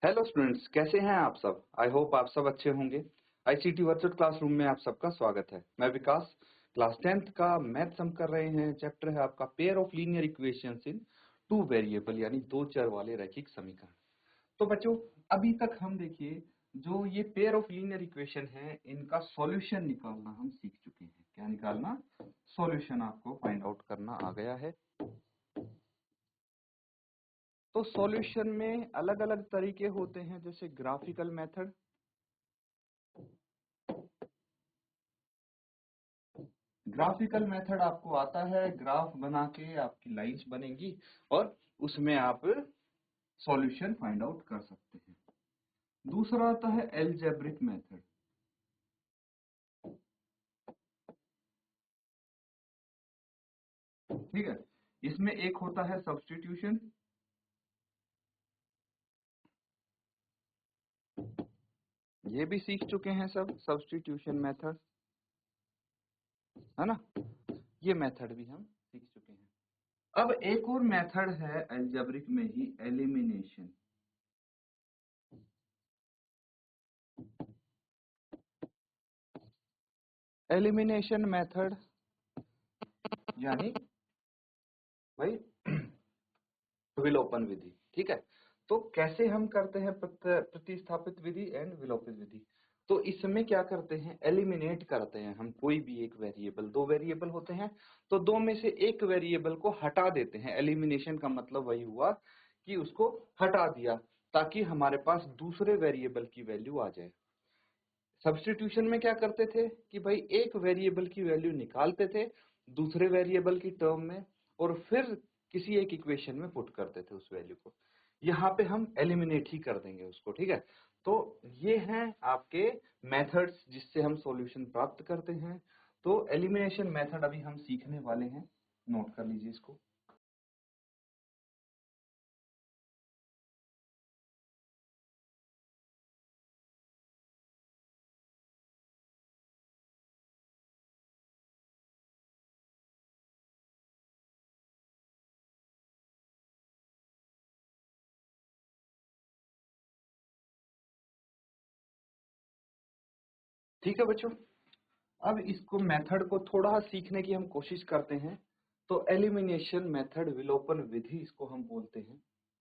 Hello students, कैसे हैं आप सब। आई होप आप सब अच्छे होंगे। आईसीटी वर्चुअल क्लासरूम में आप सबका स्वागत है। मैं विकास, क्लास 10th का मैथ्स हम कर रहे हैं। चैप्टर है आपका pair of linear equations in two variable, यानी दो चर वाले रैखिक समीकरण। तो बच्चों, अभी तक हम देखिए जो ये पेयर ऑफ लीनियर इक्वेशन है इनका सॉल्यूशन निकालना हम सीख चुके हैं। क्या निकालना? सॉल्यूशन आपको फाइंड आउट करना आ गया है। तो सॉल्यूशन में अलग अलग तरीके होते हैं, जैसे ग्राफिकल मेथड। ग्राफिकल मेथड आपको आता है, ग्राफ बना के आपकी लाइंस बनेंगी और उसमें आप सॉल्यूशन फाइंड आउट कर सकते हैं। दूसरा आता है एल्जेब्रिक मेथड। ठीक है, इसमें एक होता है सब्स्टिट्यूशन। ये भी सीख चुके हैं सब, सब्स्टिट्यूशन मेथड, है ना। ये मेथड भी हम सीख चुके हैं। अब एक और मेथड है एल्जेब्रिक में ही, एलिमिनेशन। एलिमिनेशन मेथड यानी भाई विलोपन विधि। ठीक है, तो कैसे हम करते हैं प्रतिस्थापित विधि एंड विलोपित विधि। तो इसमें क्या करते हैं, एलिमिनेट करते हैं हम कोई भी एक वेरिएबल। दो वेरिएबल होते हैं तो दो में से एक वेरिएबल को हटा देते हैं। एलिमिनेशन का मतलब वही हुआ कि उसको हटा दिया ताकि हमारे पास दूसरे वेरिएबल की वैल्यू आ जाए। सब्स्टिट्यूशन में क्या करते थे कि भाई एक वेरिएबल की वैल्यू निकालते थे दूसरे वेरिएबल की टर्म में और फिर किसी एक इक्वेशन में पुट करते थे उस वैल्यू को। यहाँ पे हम एलिमिनेट ही कर देंगे उसको। ठीक है, तो ये हैं आपके मेथड्स जिससे हम सॉल्यूशन प्राप्त करते हैं। तो एलिमिनेशन मेथड अभी हम सीखने वाले हैं, नोट कर लीजिए इसको। ठीक है बच्चों, अब इसको मेथड को थोड़ा सीखने की हम कोशिश करते हैं। तो एलिमिनेशन मेथड, विलोपन विधि इसको हम बोलते हैं।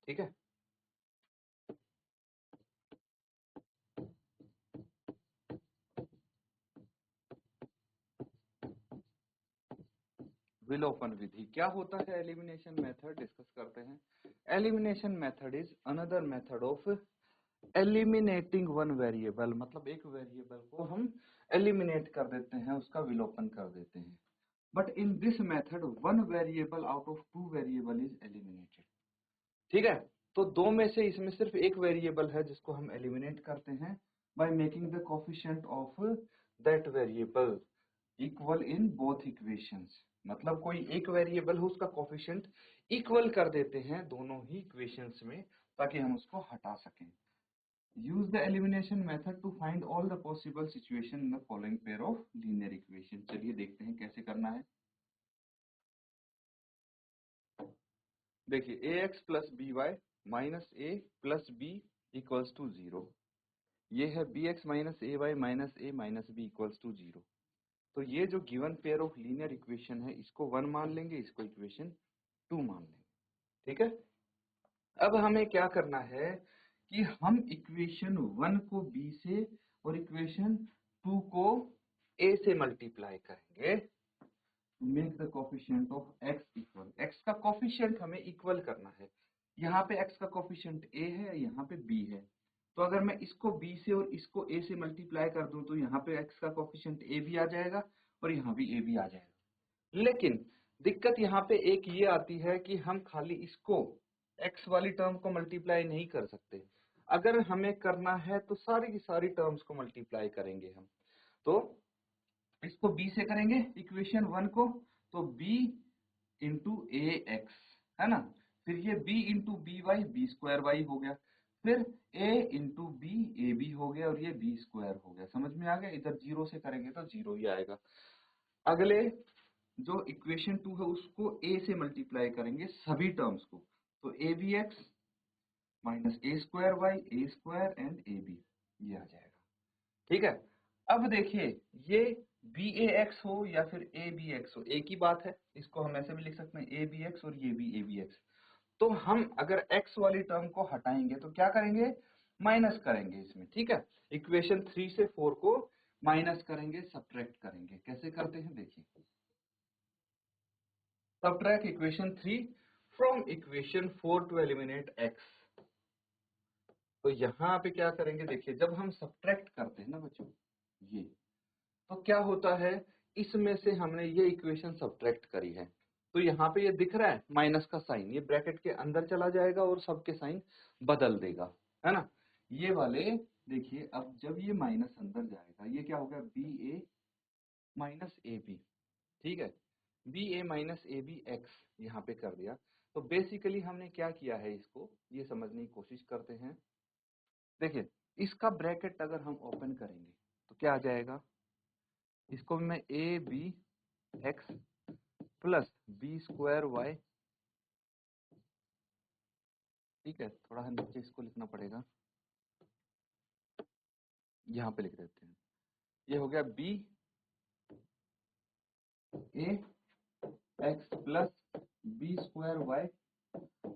ठीक है, विलोपन विधि क्या होता है, एलिमिनेशन मेथड डिस्कस करते हैं। Elimination method is another method of eliminating one variable. मतलब एक वेरिएबल को हम एलिमिनेट कर देते हैं, उसका विलोपन कर देते हैं। But in this method one variable out of two variable is eliminated. ठीक है, तो दो में से इसमें सिर्फ एक वेरिएबल है जिसको हम एलिमिनेट करते हैं by making the coefficient of that variable equal in both equations. मतलब कोई एक वेरिएबल है उसका कोफिशिएंट इक्वल कर देते हैं दोनों ही इक्वेशंस में ताकि हम उसको हटा सकें। Use the elimination method to find all the possible situation in the following pair of linear equation. चलिए देखते हैं कैसे करना है। देखिए, a x plus b y minus a plus b equals to 0। ये है b x minus a y minus a minus b equals to 0। तो ये जो given pair of linear equation है इसको 1 मान लेंगे, इसको इक्वेशन 2 मान लेंगे। ठीक है, अब हमें क्या करना है कि हम इक्वेशन 1 को बी से और इक्वेशन 2 को ए से मल्टीप्लाई करेंगे। Make the coefficient of x equal, x का कोफिशिएंट हमें इक्वल करना है। यहाँ पे एक्स का कोफिशिएंट ए है, यहाँ पे बी है। तो अगर मैं इसको बी से और इसको ए से मल्टीप्लाई कर दूं तो यहाँ पे एक्स का कोफिशिएंट ए भी आ जाएगा और यहाँ भी ए भी आ जाएगा। लेकिन दिक्कत यहाँ पे एक ये आती है कि हम खाली इसको एक्स वाली टर्म को मल्टीप्लाई नहीं कर सकते। अगर हमें करना है तो सारी की सारी टर्म्स को मल्टीप्लाई करेंगे हम। तो इसको b से करेंगे इक्वेशन 1 को, तो b इंटू ए एक्स, है ना। फिर ये b into B Y, B square Y हो गया। फिर a into B, A B हो गया और ये बी स्क्वायर हो गया। समझ में आ गया? इधर जीरो से करेंगे तो जीरो ही आएगा। अगले जो इक्वेशन 2 है उसको a से मल्टीप्लाई करेंगे सभी टर्म्स को, तो A B x minus A square Y A square and A B, ये आ जाएगा। ठीक है, अब देखिए ये बी ए एक्स हो या फिर ए बी एक्स हो, एक ही बात है, इसको हम ऐसे भी लिख सकते हैं ए बी एक्स और ये भी ए बी एक्स। तो हम अगर x वाली टर्म को हटाएंगे तो क्या करेंगे, माइनस करेंगे इसमें। ठीक है, इक्वेशन 3 से 4 को माइनस करेंगे, सब्ट्रैक्ट करेंगे। कैसे करते हैं देखिए, subtract equation 3 from equation 4 to eliminate x। तो यहाँ पे क्या करेंगे देखिए, जब हम सब्ट्रैक्ट करते हैं ना बच्चों, ये तो क्या होता है, इसमें से हमने ये इक्वेशन सब्ट्रैक्ट करी है, तो यहाँ पे ये दिख रहा है माइनस का साइन, ये ब्रैकेट के अंदर चला जाएगा और सबके साइन बदल देगा, है ना। ये वाले देखिए, अब जब ये माइनस अंदर जाएगा, ये क्या होगा, बी ए माइनस ए बी। ठीक है, बी ए माइनस ए बी एक्स यहाँ पे कर दिया। तो बेसिकली हमने क्या किया है, इसको ये समझने की कोशिश करते हैं। देखिए, इसका ब्रैकेट अगर हम ओपन करेंगे तो क्या आ जाएगा, इसको मैं A B X plus B square Y, ठीक है, थोड़ा नीचे इसको लिखना पड़ेगा, यहाँ पे लिख देते हैं, ये हो गया B A x plus B square Y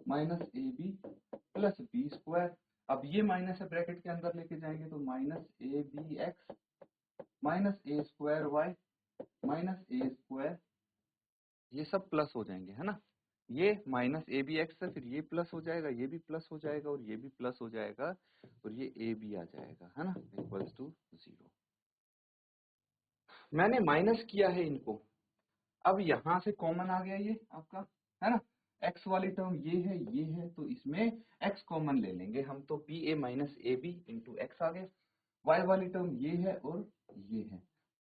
minus A B plus B square. अब ये माइनस है, ब्रैकेट के अंदर लेके जाएंगे तो माइनस ए बी एक्स माइनस ए स्क्वायर वाई माइनस ए स्क्वायर, ये सब प्लस हो जाएंगे, है ना। ये माइनस ए बी एक्स है, फिर ये प्लस हो जाएगा, ये भी प्लस हो जाएगा और ये भी प्लस हो जाएगा और ये ए बी आ जाएगा, है ना, इक्वल्स टू 0। मैंने माइनस किया है इनको, अब यहाँ से कॉमन आ गया ये आपका, है ना। x वाली टर्म ये है, तो इसमें x कॉमन ले लेंगे हम, तो बी ए माइनस ए बी इंटू एक्स आ गया। y वाली टर्म ये है और ये है,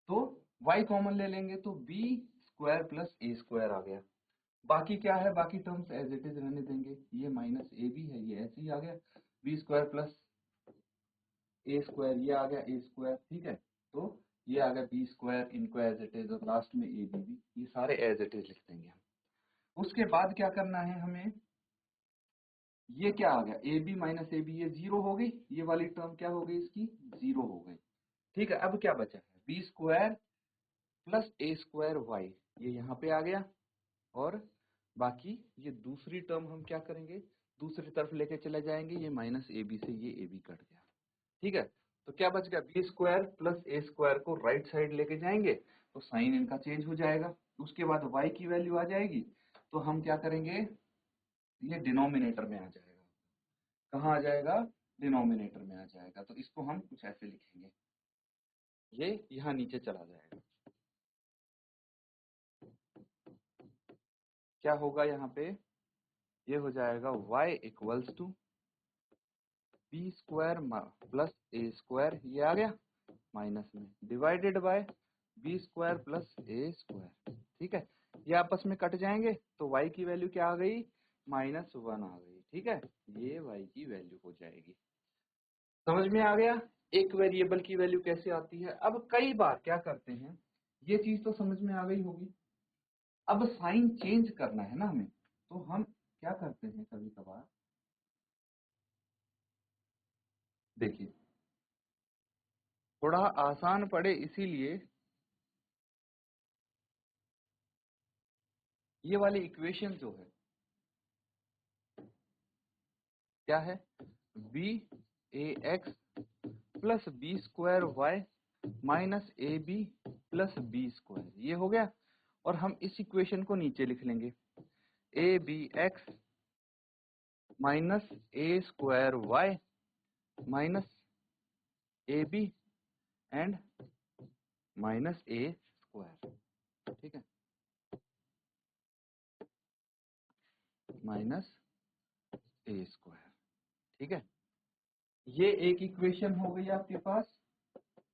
तो y कॉमन ले लेंगे तो B square plus A square आ गया। बाकी क्या है, बाकी टर्म्स एज इट इज रहने देंगे, ये माइनस ए बी है, ये ऐसे ही आ गया, B square plus A square, ये आ गया ए स्क्वायर। ठीक है, तो ये आ गया बी स्क्वायर, इनको एज इट इज, और लास्ट में ए बी भी, ये सारे एज इट इज लिख देंगे हम। उसके बाद क्या करना है हमें, ये क्या आ गया, A B minus A B, ये जीरो हो गई, ये वाली टर्म क्या हो गई इसकी, जीरो हो गई। ठीक है, अब क्या बचा है, B square plus A square Y, ये यहाँ पे आ गया, और बाकी ये दूसरी टर्म हम क्या करेंगे, दूसरी तरफ लेके चले जाएंगे, ये माइनस ए बी से ये ए बी कट गया। ठीक है, तो क्या बच गया, B square plus A square को राइट साइड लेके जाएंगे तो साइन इनका चेंज हो जाएगा। उसके बाद y की वैल्यू आ जाएगी, तो हम क्या करेंगे, ये डिनोमिनेटर में आ जाएगा। कहाँ आ जाएगा, डिनोमिनेटर में आ जाएगा, तो इसको हम कुछ ऐसे लिखेंगे, ये यहाँ नीचे चला जाएगा। क्या होगा यहाँ पे, ये हो जाएगा y equals to B square plus A square, ये आ गया माइनस में, divided by B square plus A square. ठीक है, ये आपस में कट जाएंगे, तो y की वैल्यू क्या आ गई, -1 आ गई। ठीक है, ये y की वैल्यू हो जाएगी। समझ में आ गया, एक वेरिएबल की वैल्यू कैसे आती है। अब कई बार क्या करते हैं, ये चीज तो समझ में आ गई होगी, अब साइन चेंज करना है ना हमें, तो हम क्या करते हैं, कभी कभार देखिए, थोड़ा आसान पड़े इसीलिए ये वाली इक्वेशन जो है क्या है, B A x plus B square Y minus A B plus B square, ये हो गया। और हम इस इक्वेशन को नीचे लिख लेंगे, A B x minus A square Y minus A B and minus A square. ठीक है, माइनस ए स्क्वायर। ठीक है, ये एक इक्वेशन हो गई आपके पास,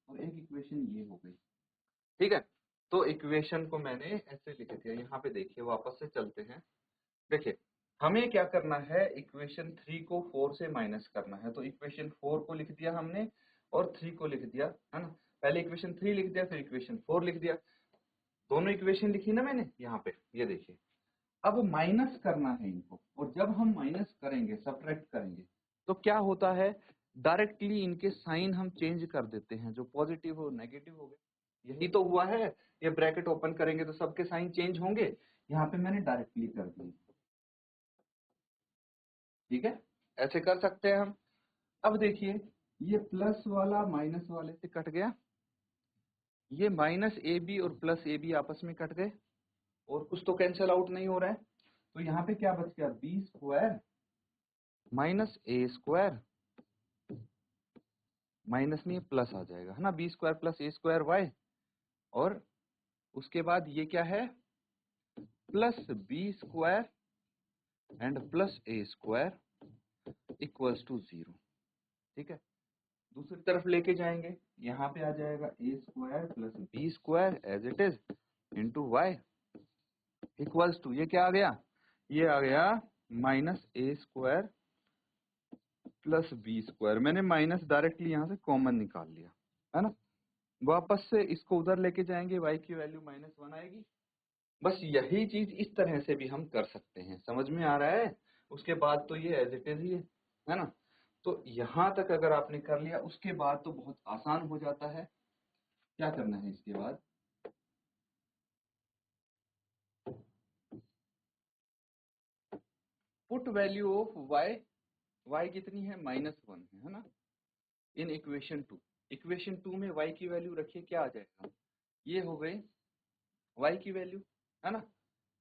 और एक इक्वेशन ये हो गई। ठीक है, तो इक्वेशन को मैंने ऐसे लिख दिया, यहाँ पे देखिए, वापस से चलते हैं। देखिए, हमें क्या करना है, इक्वेशन 3 को 4 से माइनस करना है, तो इक्वेशन 4 को लिख दिया हमने और 3 को लिख दिया, है ना। पहले इक्वेशन 3 लिख दिया, फिर इक्वेशन 4 लिख दिया, दोनों इक्वेशन लिखी ना मैंने यहाँ पे, ये देखिए। अब माइनस करना है इनको, और जब हम माइनस करेंगे, सब्ट्रैक्ट करेंगे, क्या होता है, डायरेक्टली इनके साइन हम चेंज कर देते हैं, जो पॉजिटिव हो नेगेटिव हो गए। यही तो हुआ है, ये ब्रैकेट ओपन करेंगे तो सबके साइन चेंज होंगे, यहाँ पे मैंने डायरेक्टली कर दिया। ठीक है, ऐसे कर सकते हैं हम। अब देखिए, ये प्लस वाला माइनस वाले से कट गया, ये माइनस ए बी और प्लस ए बी आपस में कट गए, और कुछ तो कैंसिल आउट नहीं हो रहा है, तो यहाँ पे क्या बच गया, बी स्क्वायर माइनस ए स्क्वायर, माइनस नहीं प्लस आ जाएगा, है ना, B square plus A square Y, और उसके बाद ये क्या है, plus B square and plus A square equals to 0। ठीक है, दूसरी तरफ लेके जाएंगे, यहाँ पे आ जाएगा a square plus B square as it is into y equals to, ये क्या आ गया, ये आ गया माइनस ए स्क्वायर प्लस बी स्क्वायर। मैंने माइनस डायरेक्टली यहाँ से कॉमन निकाल लिया, है ना। वापस से इसको उधर लेके जाएंगे, y की वैल्यू -1 आएगी। बस यही चीज इस तरह से भी हम कर सकते हैं, समझ में आ रहा है। उसके बाद तो ये एज इट इज ही है ना। तो यहाँ तक अगर आपने कर लिया, उसके बाद तो बहुत आसान हो जाता है। क्या करना है इसके बाद, पुट वैल्यू ऑफ y कितनी है, -1 है ना, इन इक्वेशन 2। इक्वेशन 2 में y की वैल्यू रखिए, क्या आ जाएगा, ये हो गई y की वैल्यू, है ना।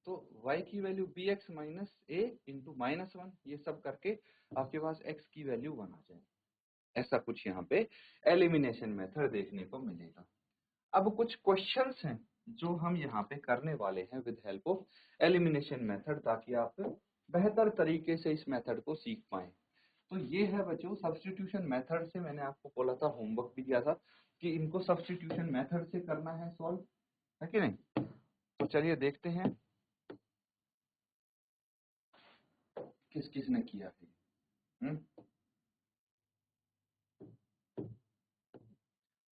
तो y की वैल्यू bx माइनस ए इंटू -1, ये सब करके आपके पास x की वैल्यू 1 आ जाए। ऐसा कुछ यहाँ पे एलिमिनेशन मेथड देखने को मिलेगा। अब कुछ क्वेश्चंस हैं जो हम यहाँ पे करने वाले हैं with help of elimination method, ताकि आप बेहतर तरीके से इस मेथड को सीख पाएं। तो ये है बच्चों सब्स्टिट्यूशन मेथड से, मैंने आपको बोला था, होमवर्क भी दिया था कि इनको सब्स्टिट्यूशन मेथड से करना है सॉल्व, है कि नहीं। तो चलिए देखते हैं किस किस ने किया है।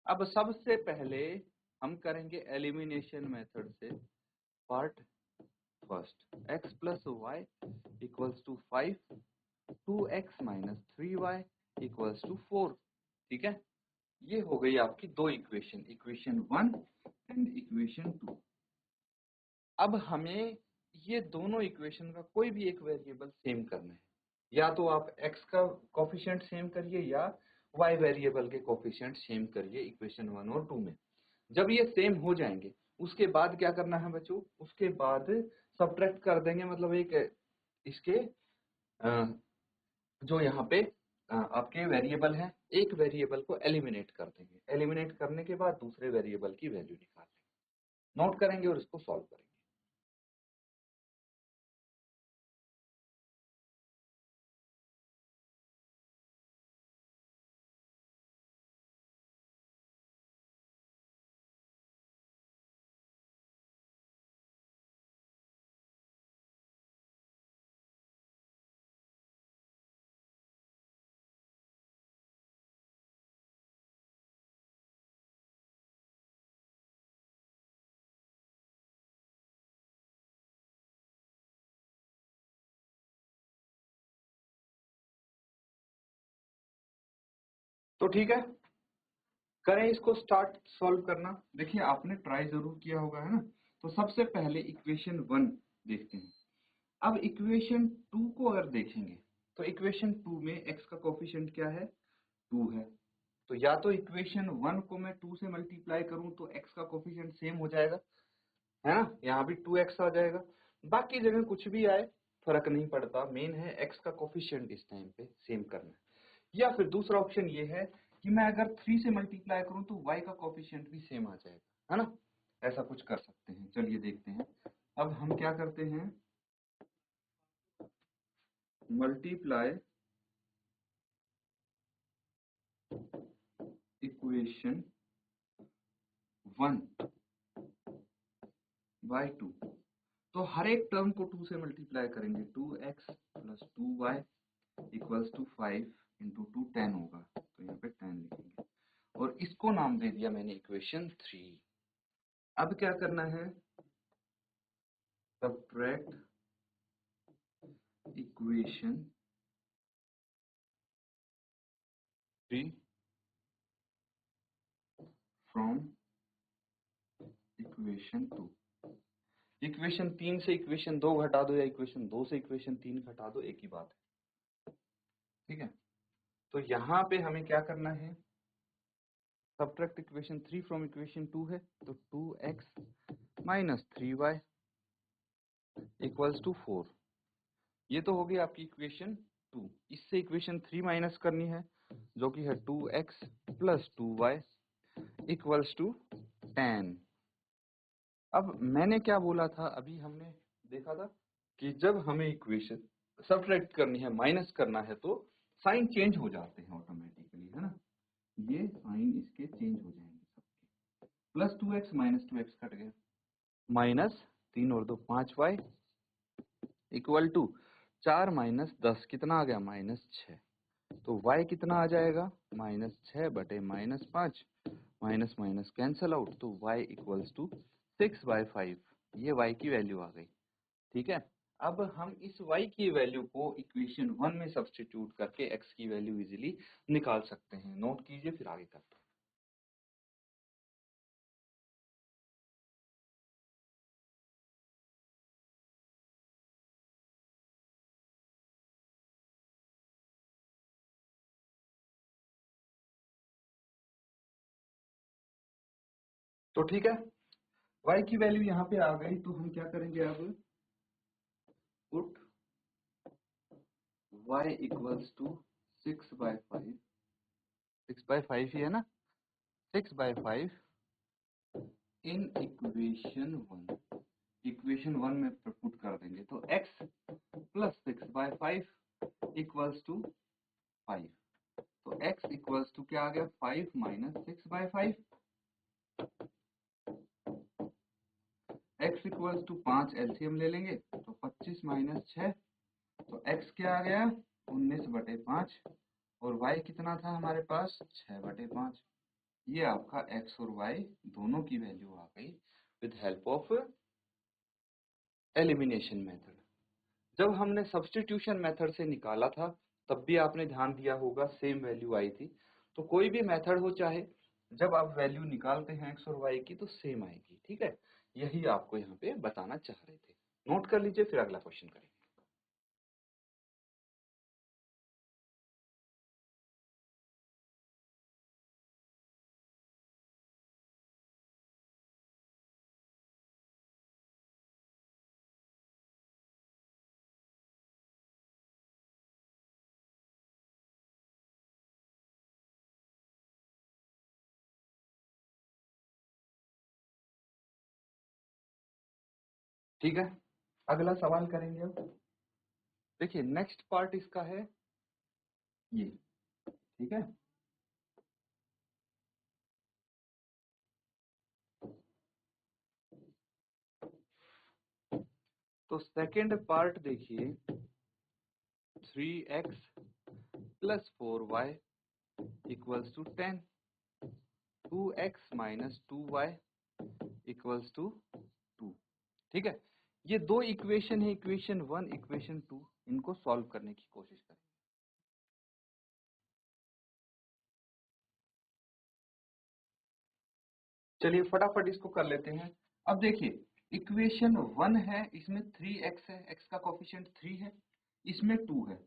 अब सबसे पहले हम करेंगे एलिमिनेशन मेथड से part first, x plus Y equals to 5, 2x minus 3y equals to 4। ठीक है, ये हो गई आपकी दो इक्वेशन, इक्वेशन 1 एंड इक्वेशन 2। अब हमें ये दोनों इक्वेशन का कोई भी एक वेरिएबल सेम करना है, या तो आप x का कोफिशिएंट सेम करिए या y वेरिएबल के कोफिशिएंट सेम करिए इक्वेशन 1 और 2 में। जब ये सेम हो जाएंगे, उसके बाद क्या करना है बच्चों, उसके बाद सब्ट्रैक्ट कर देंगे, मतलब एक इसके जो यहाँ पे आपके वेरिएबल हैं, एक वेरिएबल को एलिमिनेट कर देंगे। एलिमिनेट करने के बाद दूसरे वेरिएबल की वैल्यू निकाल लेंगे, नोट करेंगे और इसको सॉल्व करेंगे। तो ठीक है, करें इसको स्टार्ट सॉल्व करना। देखिए आपने ट्राई जरूर किया होगा, है ना। तो सबसे पहले इक्वेशन 1 देखते हैं। अब इक्वेशन 2 को अगर देखेंगे तो इक्वेशन 2 में x का कोफिशिएंट क्या है, 2 है। तो या तो इक्वेशन 1 को मैं 2 से मल्टीप्लाई करूं तो x का कोफिशिएंट सेम हो जाएगा, है ना, यहाँ भी 2x आ जाएगा। बाकी जगह कुछ भी आए फर्क नहीं पड़ता, मेन है x का कोफिशिएंट इस टाइम पे सेम करना है। या फिर दूसरा ऑप्शन ये है कि मैं अगर 3 से मल्टीप्लाई करूं तो y का कोफिशिएंट भी सेम आ जाएगा, है ना। ऐसा कुछ कर सकते हैं, चलिए देखते हैं। अब हम क्या करते हैं, मल्टीप्लाई इक्वेशन 1 बाय 2। तो हर एक टर्म को 2 से मल्टीप्लाई करेंगे, 2x plus 2y equals to 5 into 2 10 होगा, तो यहाँ पे 10 लिखेंगे, और इसको नाम दे दिया मैंने इक्वेशन 3। अब क्या करना है, subtract equation 3 from equation 2। Equation 3 से इक्वेशन 2 घटा दो या इक्वेशन 2 से इक्वेशन 3 घटा दो, एक ही बात है। ठीक है, तो यहाँ पे हमें क्या करना है, सब्ट्रैक्ट इक्वेशन 3 फ्रॉम इक्वेशन 2 है, तो 2x minus 3y equals to 4। ये तो हो गई आपकी इक्वेशन 2। इससे इक्वेशन 3 माइनस करनी है, जो कि है 2x plus 2y equals to 10। अब मैंने क्या बोला था, अभी हमने देखा था कि जब हमें इक्वेशन सब्ट्रैक्ट करनी है, माइनस करना है, तो साइन चेंज हो जाते हैं ऑटोमेटिकली, है ना। ये साइन इसके चेंज हो जाएंगे सबके। Plus 2x minus 2x cut गया, माइनस 3 और 2 5y इक्वल टू 4 माइनस 10 कितना आ गया, माइनस 6। तो y कितना आ जाएगा, माइनस 6 बटे minus 5, minus minus cancel out, तो y इक्वल्स टू 6/5। ये y की वैल्यू आ गई। ठीक है, अब हम इस y की वैल्यू को इक्वेशन 1 में सब्स्टिट्यूट करके x की वैल्यू इजीली निकाल सकते हैं। नोट कीजिए, फिर आगे करते हैं। तो ठीक है, y की वैल्यू यहाँ पे आ गई, तो हम क्या करेंगे अब, पुट y इक्वल्स टू 6/5, 6/5 ही है ना, 6/5 इन इक्वेशन 1। इक्वेशन 1 में पुट कर देंगे, तो x प्लस 6/5 इक्वल्स टू 5। तो x इक्वल्स टू क्या आ गया, 5 minus 6/5। x equals to 5 LCM ले लेंगे, तो 25 माइनस 6, तो x क्या आ गया, 19/5, और y कितना था हमारे पास, 6/5। ये आपका x और y दोनों की वैल्यू आ गई with help of elimination method. जब हमने सब्स्टिट्यूशन मेथड से निकाला था, तब भी आपने ध्यान दिया होगा सेम वैल्यू आई थी। तो कोई भी मेथड हो, चाहे जब आप वैल्यू निकालते हैं x और y की, तो सेम आएगी। ठीक है, यही आपको यहाँ पे बताना चाह रहे थे। नोट कर लीजिए, फिर अगला क्वेश्चन करेंगे। ठीक है, अगला सवाल करेंगे अब। देखिए, नेक्स्ट पार्ट इसका है ये। ठीक है, तो सेकेंड पार्ट देखिए, 3x plus 4y equals to 10, 2x minus 2y equals to 2। ठीक है, ये दो इक्वेशन है, इक्वेशन 1 इक्वेशन 2, इनको सॉल्व करने की कोशिश करें। चलिए फटाफट इसको कर लेते हैं। अब देखिए, इक्वेशन 1 है, इसमें 3x है, x का कोफिशिएंट 3 है, इसमें 2 है।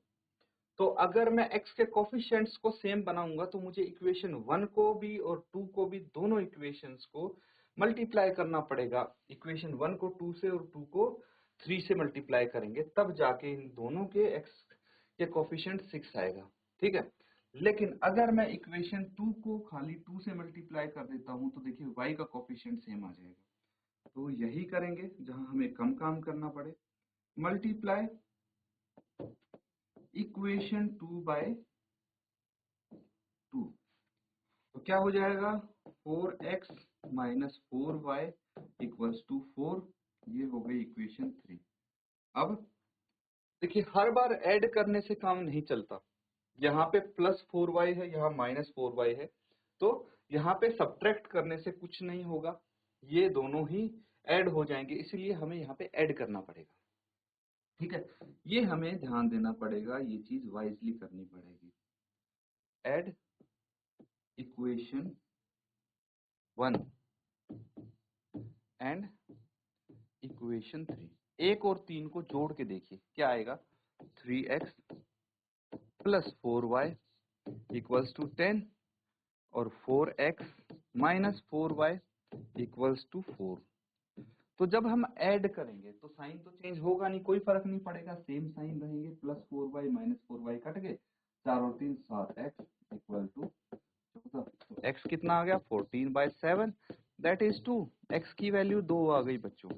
तो अगर मैं x के कोफिशिएंट्स को सेम बनाऊंगा, तो मुझे इक्वेशन 1 को भी और 2 को भी, दोनों इक्वेशंस को मल्टीप्लाई करना पड़ेगा। इक्वेशन 1 को 2 से और 2 को 3 से मल्टीप्लाई करेंगे, तब जाके इन दोनों के x के कोफिशिएंट 6 आएगा। ठीक है, लेकिन अगर मैं इक्वेशन 2 को खाली 2 से मल्टीप्लाई कर देता हूं, तो देखिए y का कोफिशिएंट सेम आ जाएगा। तो यही करेंगे जहां हमें कम काम करना पड़े। मल्टीप्लाई इक्वेशन 2 बाय 2, तो क्या हो जाएगा, 4x minus 4y equals to 4। ये हो गई इक्वेशन 3। अब देखिए, हर बार ऐड करने से काम नहीं चलता। यहाँ पे प्लस 4y है, यहाँ माइनस 4y है, तो यहाँ पे सब्ट्रैक्ट करने से कुछ नहीं होगा, ये दोनों ही ऐड हो जाएंगे, इसलिए हमें यहाँ पे ऐड करना पड़ेगा। ठीक है, ये हमें ध्यान देना पड़ेगा, ये चीज वाइजली करनी पड़ेगी। Add equation 1 and equation 3। 1 और 3 को जोड़ के देखिए क्या आएगा। 3x plus 4y equals to 10 और 4x minus 4y equals to 4। तो जब हम ऐड करेंगे तो साइन तो चेंज होगा नहीं, कोई फर्क नहीं पड़ेगा, सेम साइन रहेंगे। Plus 4y minus 4y cut गए, 4 और 3 7x इक्वल टू 14। तो x कितना आ गया 14/7 दैट इज 2। x की वैल्यू 2 आ गई बच्चों।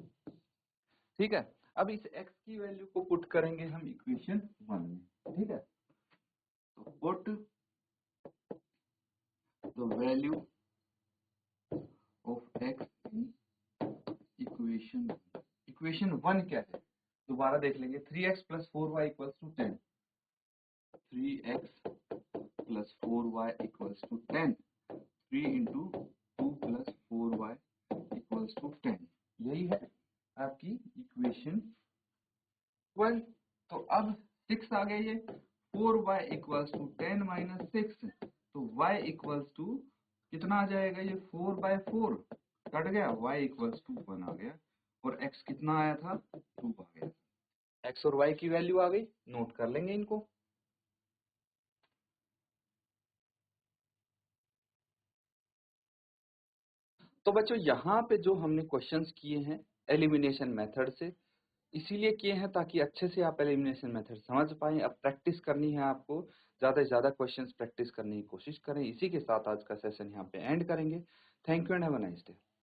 ठीक है, अब इस x की वैल्यू को पुट करेंगे हम इक्वेशन 1 में। ठीक है, तो put the value of x in equation 1 क्या है दोबारा देख लेंगे। 3x plus 4y equals to 10। 3x plus 4y equals to 10। 3 into 2 plus 4y equals to 10। यही है आपकी इक्वेशन 12। तो अब 6 आ गया ये। 4y इक्वल्स टू 10 माइनस 6, तो y इक्वल्स टू कितना आ जाएगा ये 4/4 कट गया, y इक्वल्स टू 1 आ गया और x कितना आया था 2 आ गया। x और y की वैल्यू आ गई, नोट कर लेंगे इनको। तो बच्चों यहाँ पे जो हमने क्वेश्चंस किए हैं एलिमिनेशन मेथड से, इसीलिए किए हैं ताकि अच्छे से आप एलिमिनेशन मेथड समझ पाएं। अब प्रैक्टिस करनी है आपको, ज़्यादा से ज़्यादा क्वेश्चंस प्रैक्टिस करने की कोशिश करें। इसी के साथ आज का सेशन यहाँ पे एंड करेंगे। Thank you and have a nice day.